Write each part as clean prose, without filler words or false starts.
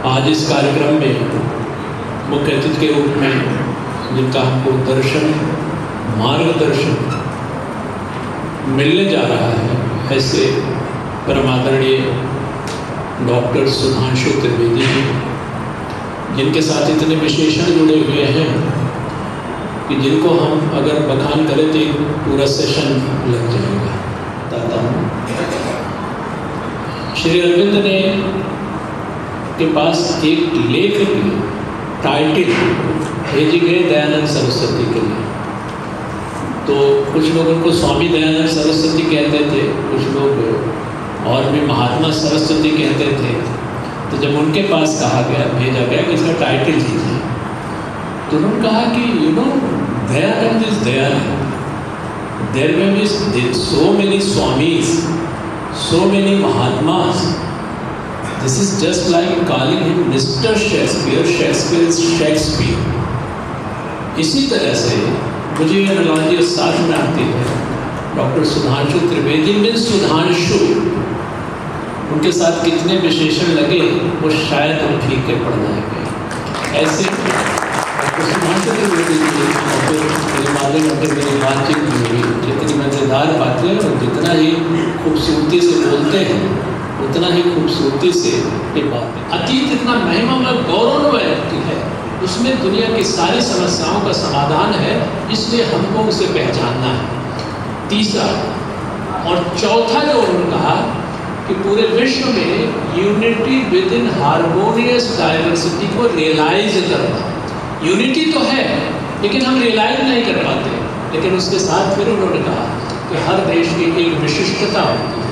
आज इस कार्यक्रम में मुख्य अतिथि के रूप में जिनका हमको दर्शन मार्गदर्शन मिलने जा रहा है, ऐसे परमादरणीय डॉक्टर सुधांशु त्रिवेदी जी, जिनके साथ इतने विशेषण जुड़े हुए हैं कि जिनको हम अगर बखान करें तो पूरा सेशन लग जाएगा। दाता श्री अरविंद ने के पास एक लेख की टाइटल भेजी गई दयानंद सरस्वती के लिए। तो कुछ लोग उनको स्वामी दयानंद सरस्वती कहते थे, कुछ लोग और भी महात्मा सरस्वती कहते थे। तो जब उनके पास कहा गया, भेजा गया कि इसका टाइटल दीजिए, तो उन्होंने कहा कि Dayanand is Dayanand, there may be so many swamis, so many Mahatmas. This is just like calling him Mr. Shakespeare. Shakespeare is Shakespeare. इसी तरह से मुझे ये एनालॉजी साथ में आती है। डॉक्टर सुधांशु त्रिवेदी में सुधांशु, उनके साथ कितने विशेषण लगे वो शायद हम फीके पड़ जाएंगे। ऐसे डॉक्टर सुधांशु त्रिवेदी जी मेरे माध्यम से मेरी बातचीत हुई, जितनी मज़ेदार बातें और जितना ही खूबसूरती से बोलते हैं उतना ही खूबसूरती से ये बातें। अतीत इतना महिमामय गौरवमय है, उसमें दुनिया की सारी समस्याओं का समाधान है, इसलिए हमको उसे पहचानना है। तीसरा और चौथा जो उन्होंने कहा कि पूरे विश्व में unity with in harmonious diversity को रियलाइज करना। यूनिटी तो है लेकिन हम रियलाइज नहीं कर पाते। लेकिन उसके साथ फिर उन्होंने कहा कि हर देश की एक विशिष्टता होती है,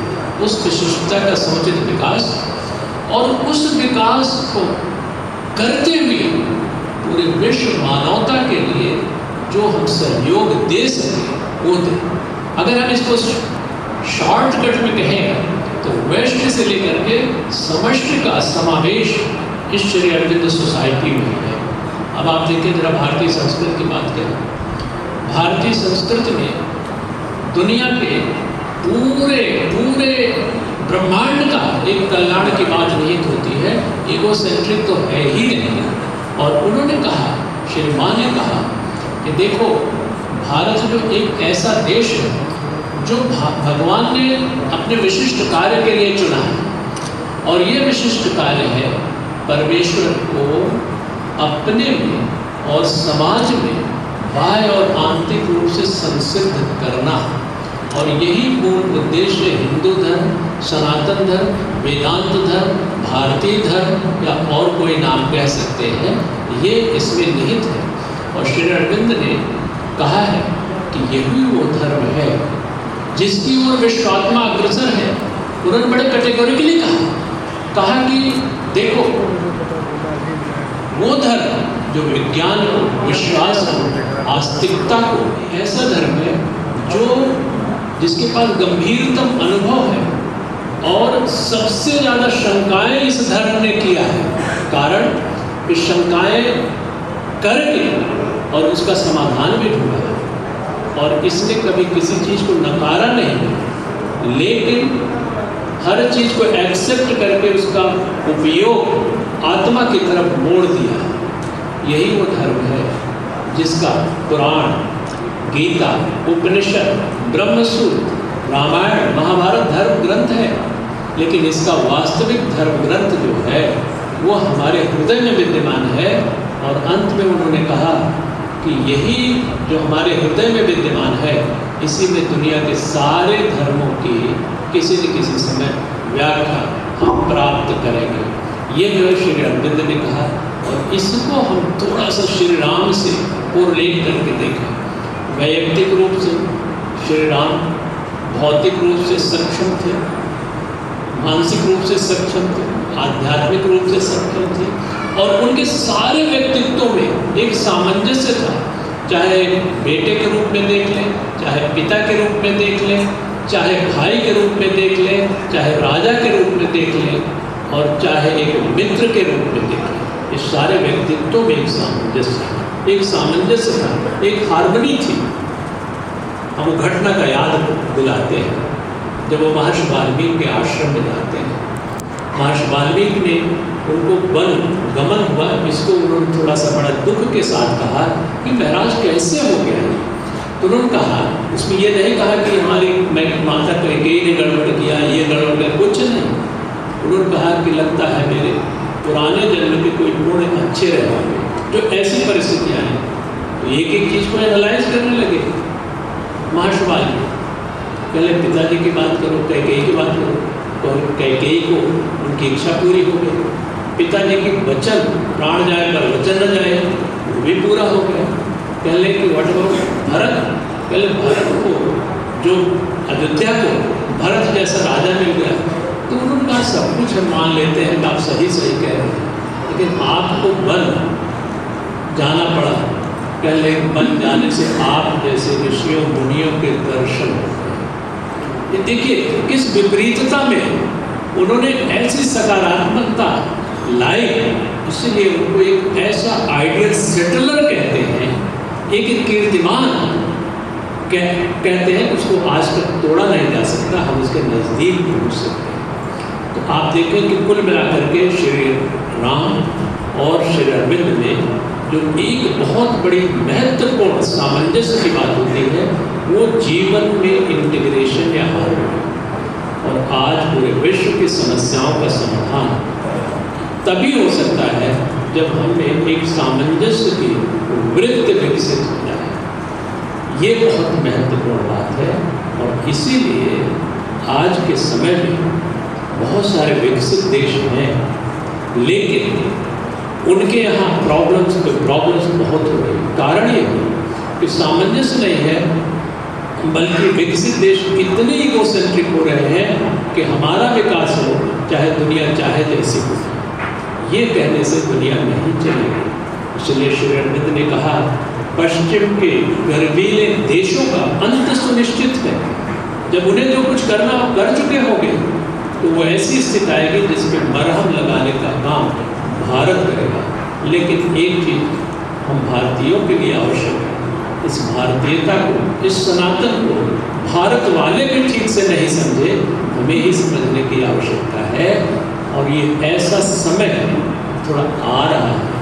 उस विशिष्टता का समुचित विकास और उस विकास को करते हुए पूरे विश्व मानवता के लिए जो हम सहयोग दे सकें वो दें। अगर हम इसको शॉर्टकट में कहें तो वेस्ट से लेकर के समष्टि का समावेश इस श्री अरविंद सोसाइटी में है। अब आप देखिए जरा भारतीय संस्कृति की बात करें। भारतीय संस्कृति में दुनिया के पूरे ब्रह्मांड का एक कल्याण की बात निहित होती है, इगोसेंट्रिक तो है ही नहीं। और उन्होंने कहा, श्री मां ने कहा कि देखो भारत जो एक ऐसा देश है जो भगवान ने अपने विशिष्ट कार्य के लिए चुना है, और ये विशिष्ट कार्य है परमेश्वर को अपने में और समाज में बाह्य और आंतरिक रूप से संसिद्ध करना। और यही मूल उद्देश्य हिंदू धर्म, सनातन धर्म, वेदांत धर्म, भारतीय धर्म या और कोई नाम कह सकते हैं, ये इसमें निहित है। और श्री अरविंद ने कहा है कि यही वो धर्म है जिसकी ओर विश्वात्मा अग्रसर है। उन्होंने बड़े कैटेगोरिकली कहा कि देखो वो धर्म जो विज्ञान को, विश्वास को, आस्तिकता को, ऐसा धर्म है जो जिसके पास गंभीरतम अनुभव है और सबसे ज़्यादा शंकाएं इस धर्म ने किया है। कारण कि शंकाएं करके और उसका समाधान भी ढूंढा है, और इसने कभी किसी चीज़ को नकारा नहीं, लेकिन हर चीज़ को एक्सेप्ट करके उसका उपयोग आत्मा की तरफ मोड़ दिया है। यही वो धर्म है जिसका पुराण, गीता, उपनिषद, ब्रह्मसूत्र, रामायण, महाभारत धर्म ग्रंथ है, लेकिन इसका वास्तविक धर्म ग्रंथ जो है वो हमारे हृदय में विद्यमान है। और अंत में उन्होंने कहा कि यही जो हमारे हृदय में विद्यमान है, इसी में दुनिया के सारे धर्मों की किसी न किसी समय व्याख्या हम प्राप्त करेंगे। ये जो है श्री अरविंद ने कहा, और इसको हम थोड़ा सा श्री राम से कोरिलेट करके देखें। वैयक्तिक रूप से श्री राम भौतिक रूप से सक्षम थे, मानसिक रूप से सक्षम थे, आध्यात्मिक रूप से सक्षम थे, और उनके सारे व्यक्तित्वों में एक सामंजस्य था। चाहे बेटे के रूप में देख लें, चाहे पिता के रूप में देख लें, चाहे भाई के रूप में देख लें, चाहे राजा के रूप में देख लें, और चाहे एक मित्र के रूप में देख लें। इस सारे व्यक्तित्वों में एक सामंजस्य था, एक हार्मनी थी। हम घटना का याद दिलाते हैं जब वो महर्षि वाल्मीकि के आश्रम में जाते हैं। महर्षि वाल्मीकि ने उनको वन गमन हुआ, इसको उन्होंने थोड़ा सा बड़ा दुख के साथ कहा कि महाराज कैसे हो गया है। तो उन्होंने कहा, उसमें ये नहीं कहा कि हमारी माता कैकेयी ने गड़बड़ किया, ये गड़बड़ किया, कुछ नहीं। उन्होंने कहा कि लगता है मेरे पुराने जन्म के कोई गुण अच्छे रहे होंगे जो ऐसी परिस्थितियाँ हैं। तो एक एक चीज़ को एनालाइज करने लगे महर्षि वाल्मीकि। पहले पिताजी की बात करो, कैकेयी की बात करो, तो कैकेयी को उनकी इच्छा पूरी हो गई। पिताजी की वचन, प्राण जाए पर वचन न जाए, वो भी पूरा हो गया। पहले कि भरत, पहले भरत को जो अयोध्या को भरत जैसा राजा मिल गया, तो उन्होंने कहा सब कुछ हम मान लेते हैं कि आप सही कह रहे हैं, लेकिन आपको वन जाना पड़ा। पहले वन जाने से आप जैसे ऋषियों मुनियों के दर्शन हो। ये देखिए किस विपरीतता में उन्होंने ऐसी सकारात्मकता लाई, इसलिए उनको एक ऐसा आइडियल सेटलर कहते हैं, एक कीर्तिमान कहते हैं, उसको आज तक तोड़ा नहीं जा सकता, हम उसके नज़दीक पहुँच सकते हैं। तो आप देखें कि कुल मिलाकर के श्री राम और श्री अरविंद में जो एक बहुत बड़ी महत्वपूर्ण सामंजस्य की बात होती है, वो जीवन में इंटीग्रेशन या हार्मनी। और आज पूरे विश्व की समस्याओं का समाधान तभी हो सकता है जब हमें एक सामंजस्य की वृत्ति विकसित हो जाए। ये बहुत महत्वपूर्ण बात है। और इसीलिए आज के समय में बहुत सारे विकसित देश हैं, लेकिन उनके यहाँ प्रॉब्लम्स बहुत हो रही है। कारण ये है कि सामंजस्य नहीं है, बल्कि विकसित देश इतने इगोसेंट्रिक हो रहे हैं कि हमारा विकास हो चाहे दुनिया चाहे जैसी हो, ये कहने से दुनिया नहीं चलेगी। इसलिए श्री अरविंद ने कहा, पश्चिम के गर्वीले देशों का अंत सुनिश्चित है। जब उन्हें जो कुछ करना कर चुके होंगे, तो वो ऐसी स्थिति आएगी जिसमें मरहम लगाने का काम भारत करेगा। लेकिन एक चीज़ हम भारतीयों के लिए आवश्यक है, इस भारतीयता को, इस सनातन को भारत वाले भी ठीक से नहीं समझे, हमें ही समझने की आवश्यकता है। और ये ऐसा समय थोड़ा आ रहा है,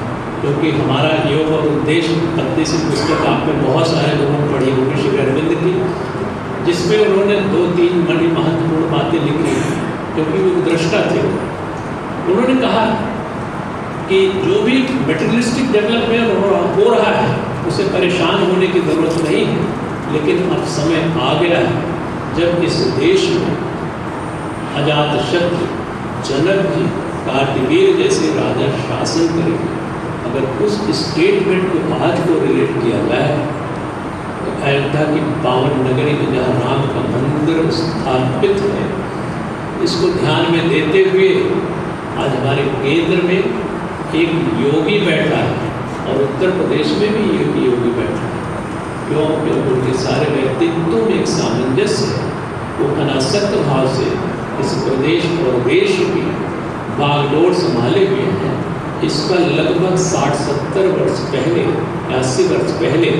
क्योंकि हमारा योग और उद्देश्य पत्नी से पुस्तक आपने बहुत सारे लोगों ने पढ़ी होगी श्री अरविंद की, जिसमें उन्होंने 2-3 बड़ी महत्वपूर्ण बातें लिखी, क्योंकि वो दृष्टा थे। उन्होंने कहा कि जो भी मेटेरियलिस्टिक डेवलपमेंट हो रहा है उसे परेशान होने की ज़रूरत नहीं है, लेकिन अब समय आ गया है जब इस देश में अजातशत्रु, जनक जी, कार्तिवीर जैसे राजा शासन करेंगे। अगर उस स्टेटमेंट को आज को रिलेट किया जाए, तो अयोध्या की पावन नगरी में जहाँ राम का मंदिर स्थापित है, इसको ध्यान में देते हुए आज हमारे केंद्र में एक योगी बैठा है, और उत्तर प्रदेश में भी एक योगी बैठा है। क्यों? क्योंकि उनके सारे व्यक्तित्व में एक सामंजस्य है। वो अनासक्त भाव से इस प्रदेश और देश की बागडोर संभाले हुए हैं। इसका लगभग 60-70 वर्ष पहले, 80 वर्ष पहले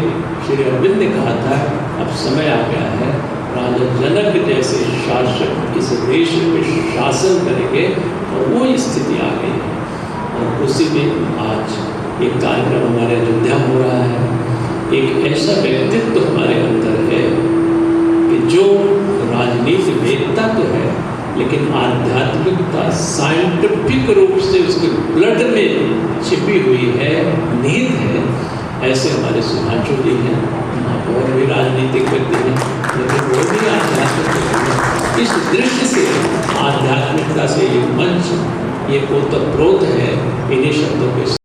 श्री अरविंद ने कहा था, अब समय आ गया है, राजा जनक जैसे शासक इस देश में शासन करेंगे, और वो स्थिति आ गई है। और उसी में आज एक कार्यक्रम हमारे अयोध्या हो रहा है। एक ऐसा व्यक्तित्व हमारे अंदर है कि जो राजनीति वेदता तो है, लेकिन आध्यात्मिकता साइंटिफिक रूप से उसके ब्लड में छिपी हुई है, निहित है। ऐसे हमारे सुभाषचंद्र जी हैं, और भी राजनीतिक व्यक्ति हैं, लेकिन वो भी आध्यात्मिक हैं। इस दृष्टि से आध्यात्मिकता से ये मंच, ये ओतप्रोत है इन्हीं शब्दों के